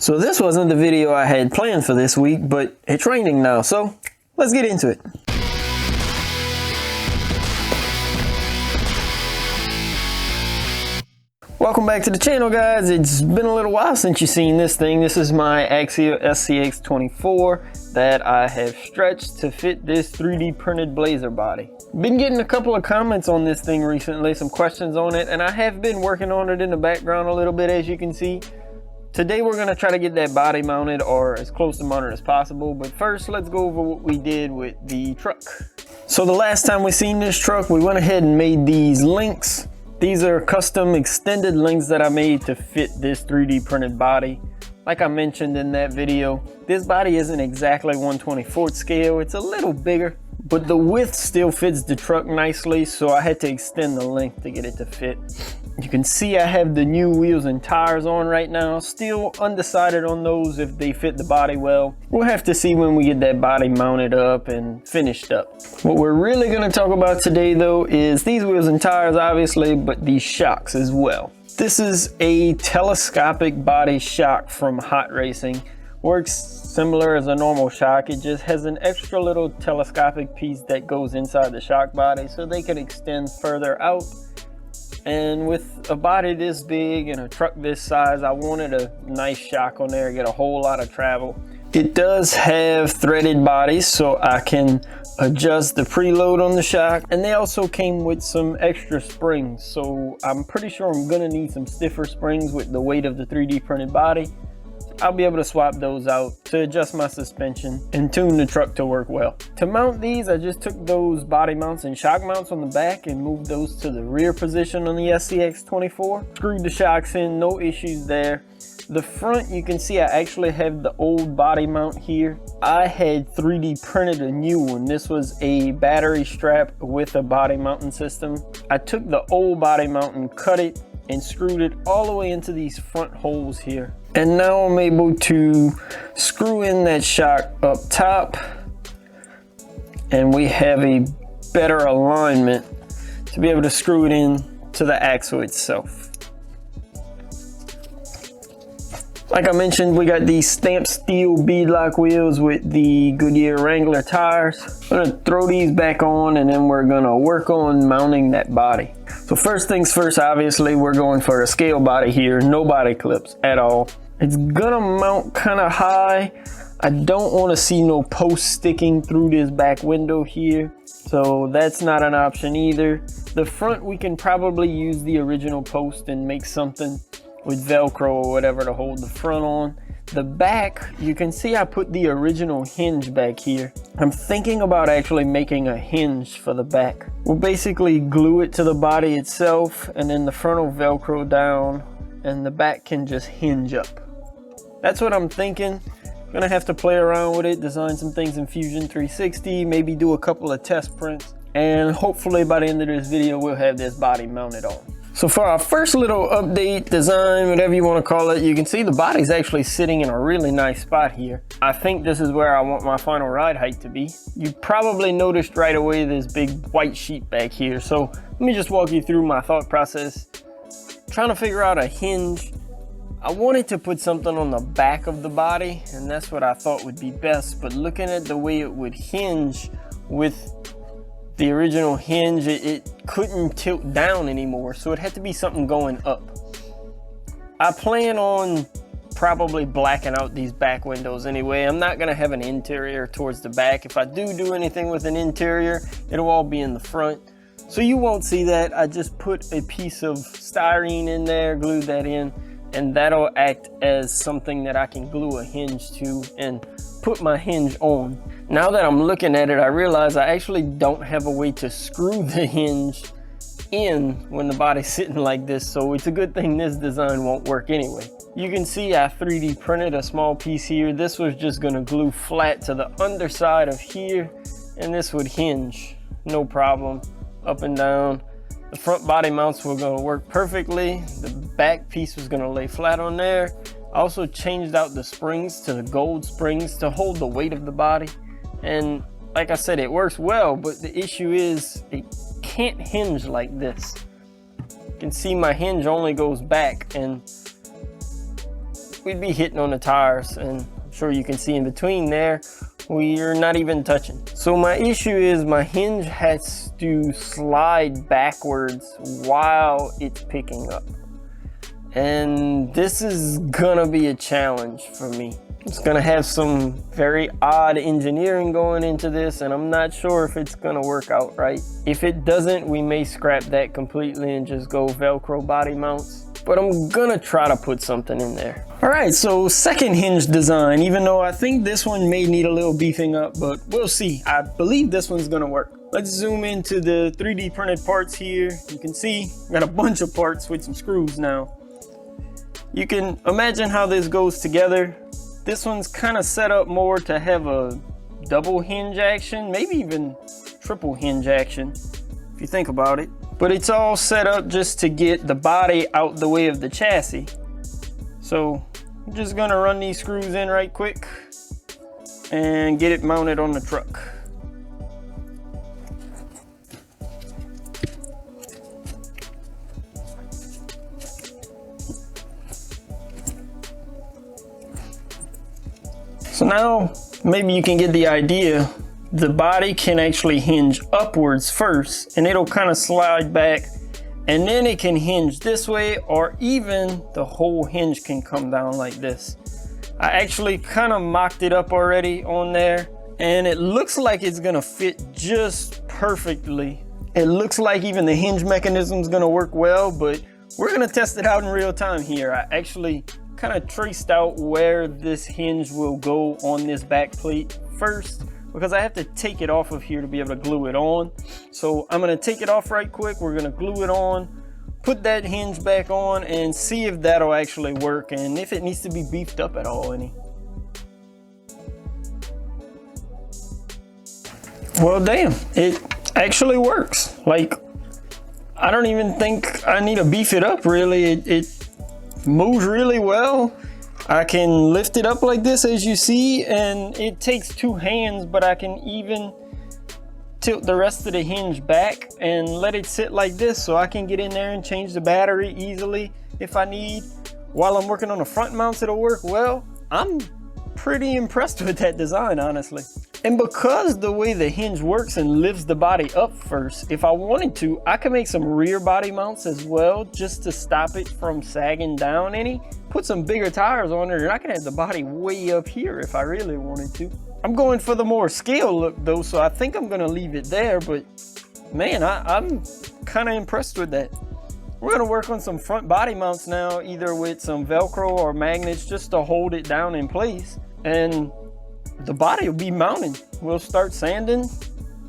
So this wasn't the video I had planned for this week, but it's raining now, so let's get into it. Welcome back to the channel, guys. It's been a little while since you've seen this thing. This is my Axial SCX24 that I have stretched to fit this 3D printed Blazer body. Been getting a couple of comments on this thing recently, some questions on it, and I have been working on it in the background a little bit, as you can see. Today we're going to try to get that body mounted, or as close to mounted as possible, but first let's go over what we did with the truck. So the last time we seen this truck, we went ahead and made these links. These are custom extended links that I made to fit this 3D printed body. Like I mentioned in that video, this body isn't exactly 1/24 scale, it's a little bigger, but the width still fits the truck nicely, so I had to extend the length to get it to fit. You can see I have the new wheels and tires on right now. Still undecided on those if they fit the body well. We'll have to see when we get that body mounted up and finished up. What we're really going to talk about today though is these wheels and tires, obviously, but these shocks as well. This is a telescopic body shock from Hot Racing. Works similar as a normal shock. It just has an extra little telescopic piece that goes inside the shock body so they can extend further out. And with a body this big and a truck this size, I wanted a nice shock on there, get a whole lot of travel. It does have threaded bodies, so I can adjust the preload on the shock. And they also came with some extra springs, so I'm pretty sure I'm gonna need some stiffer springs with the weight of the 3D printed body. I'll be able to swap those out to adjust my suspension and tune the truck to work well. To mount these, I just took those body mounts and shock mounts on the back and moved those to the rear position on the SCX24. Screwed the shocks in, no issues there. The front, you can see I actually have the old body mount here. I had 3D printed a new one. This was a battery strap with a body mounting system. I took the old body mount and cut it and screwed it all the way into these front holes here. And now I'm able to screw in that shock up top, and we have a better alignment to be able to screw it in to the axle itself. Like I mentioned, we got these stamped steel beadlock wheels with the Goodyear Wrangler tires. I'm gonna throw these back on and then we're gonna work on mounting that body. So first things first, obviously, we're going for a scale body here, no body clips at all. It's gonna mount kind of high. I don't want to see no post sticking through this back window here, so that's not an option either. The front, we can probably use the original post and make something with Velcro or whatever to hold the front on. The back, you can see I put the original hinge back here. I'm thinking about actually making a hinge for the back. We'll basically glue it to the body itself, and then the front will Velcro down and the back can just hinge up. That's what I'm thinking. Gonna have to play around with it, design some things in Fusion 360, maybe do a couple of test prints, and hopefully by the end of this video we'll have this body mounted on. So for our first little update, design, whatever you want to call it, you can see the body's actually sitting in a really nice spot here. I think this is where I want my final ride height to be. You probably noticed right away this big white sheet back here, so let me just walk you through my thought process. Trying to figure out a hinge. I wanted to put something on the back of the body, and that's what I thought would be best, but looking at the way it would hinge with the original hinge, it couldn't tilt down anymore, so it had to be something going up. I plan on probably blacking out these back windows anyway. I'm not gonna have an interior towards the back. If I do anything with an interior, it'll all be in the front, so you won't see that. I just put a piece of styrene in there, glued that in, and that'll act as something that I can glue a hinge to and put my hinge on. Now that I'm looking at it, I realize I actually don't have a way to screw the hinge in when the body's sitting like this, so it's a good thing this design won't work anyway. You can see I 3D printed a small piece here. This was just gonna glue flat to the underside of here, and this would hinge, no problem, up and down. The front body mounts were gonna work perfectly. The back piece was gonna lay flat on there. I also changed out the springs to the gold springs to hold the weight of the body. And like I said, it works well, but the issue is it can't hinge like this. You can see my hinge only goes back, and we'd be hitting on the tires, and I'm sure you can see in between there, we're not even touching. So my issue is my hinge has to slide backwards while it's picking up. And this is gonna be a challenge for me. It's gonna have some very odd engineering going into this, and I'm not sure if it's gonna work out right. If it doesn't, we may scrap that completely and just go Velcro body mounts. But I'm gonna try to put something in there. All right, so second hinge design, even though I think this one may need a little beefing up, but we'll see. I believe this one's gonna work. Let's zoom into the 3D printed parts here. You can see, I got a bunch of parts with some screws now. You can imagine how this goes together. This one's kind of set up more to have a double hinge action, maybe even triple hinge action, if you think about it. But it's all set up just to get the body out the way of the chassis. So I'm just gonna run these screws in right quick and get it mounted on the truck. So now maybe you can get the idea. The body can actually hinge upwards first, and it'll kind of slide back, and then it can hinge this way, or even the whole hinge can come down like this. I actually kind of mocked it up already on there, and it looks like it's gonna fit just perfectly. It looks like even the hinge mechanism is gonna work well, but we're gonna test it out in real time here. I actually kind of traced out where this hinge will go on this back plate first, because I have to take it off of here to be able to glue it on. So I'm gonna take it off right quick. We're gonna glue it on, put that hinge back on, and see if that'll actually work and if it needs to be beefed up at all any. Well, damn, it actually works. Like, I don't even think I need to beef it up really. It moves really well. I can lift it up like this, as you see, and it takes two hands, but I can even tilt the rest of the hinge back and let it sit like this, so I can get in there and change the battery easily if I need. While I'm working on the front mounts, it'll work well. I'm pretty impressed with that design, honestly. And because the way the hinge works and lifts the body up first, if I wanted to, I could make some rear body mounts as well, just to stop it from sagging down any. Put some bigger tires on it, and I can have the body way up here if I really wanted to. I'm going for the more scale look though, so I think I'm gonna leave it there, but man, I'm kind of impressed with that. We're gonna work on some front body mounts now, either with some Velcro or magnets just to hold it down in place, and the body will be mounted. We'll start sanding,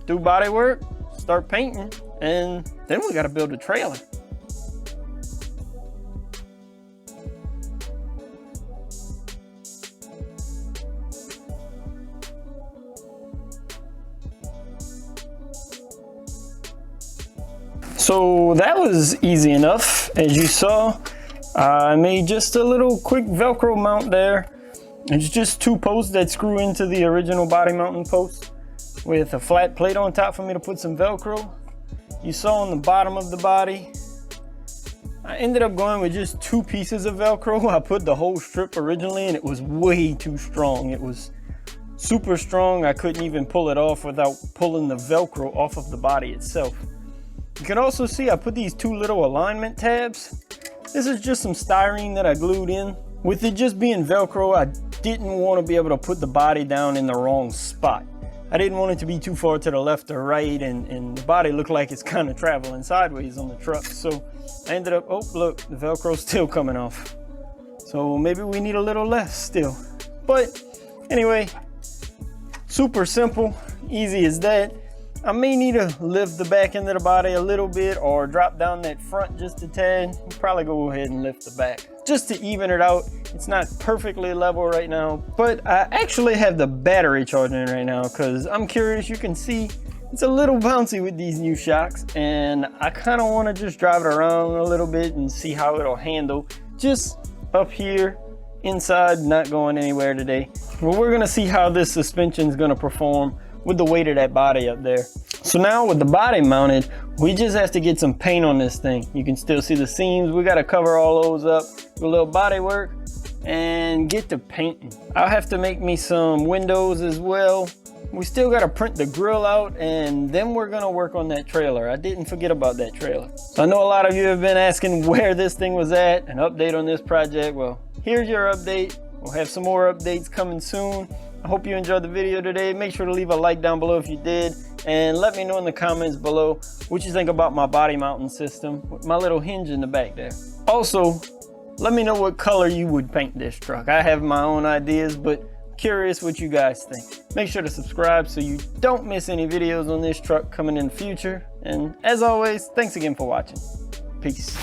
do body work, start painting, and then we gotta build a trailer. So that was easy enough. As you saw, I made just a little quick Velcro mount there. It's just two posts that screw into the original body mounting post with a flat plate on top for me to put some Velcro. You saw on the bottom of the body, I ended up going with just two pieces of Velcro. I put the whole strip originally and it was way too strong. It was super strong. I couldn't even pull it off without pulling the Velcro off of the body itself. You can also see I put these two little alignment tabs. This is just some styrene that I glued in. With it just being Velcro, I didn't want to be able to put the body down in the wrong spot. I didn't want it to be too far to the left or right, and the body looked like it's kind of traveling sideways on the truck. So I ended up, oh look, the Velcro's still coming off. So maybe we need a little less still. But anyway, super simple, easy as that. I may need to lift the back end of the body a little bit or drop down that front just a tad. I'll probably go ahead and lift the back just to even it out. It's not perfectly level right now, but I actually have the battery charging right now because I'm curious. You can see it's a little bouncy with these new shocks, and I kind of want to just drive it around a little bit and see how it'll handle just up here inside, not going anywhere today. But we're gonna see how this suspension is gonna perform with the weight of that body up there. So now with the body mounted, we just have to get some paint on this thing. You can still see the seams. We got to cover all those up with a little body work, and get to painting. I'll have to make me some windows as well. We still gotta print the grill out, and then we're gonna work on that trailer. I didn't forget about that trailer. So I know a lot of you have been asking where this thing was at, an update on this project. Well, here's your update. We'll have some more updates coming soon. I hope you enjoyed the video today. Make sure to leave a like down below if you did, and let me know in the comments below what you think about my body mounting system with my little hinge in the back there. Also, let me know what color you would paint this truck. I have my own ideas, but curious what you guys think. Make sure to subscribe so you don't miss any videos on this truck coming in the future. And as always, thanks again for watching. Peace.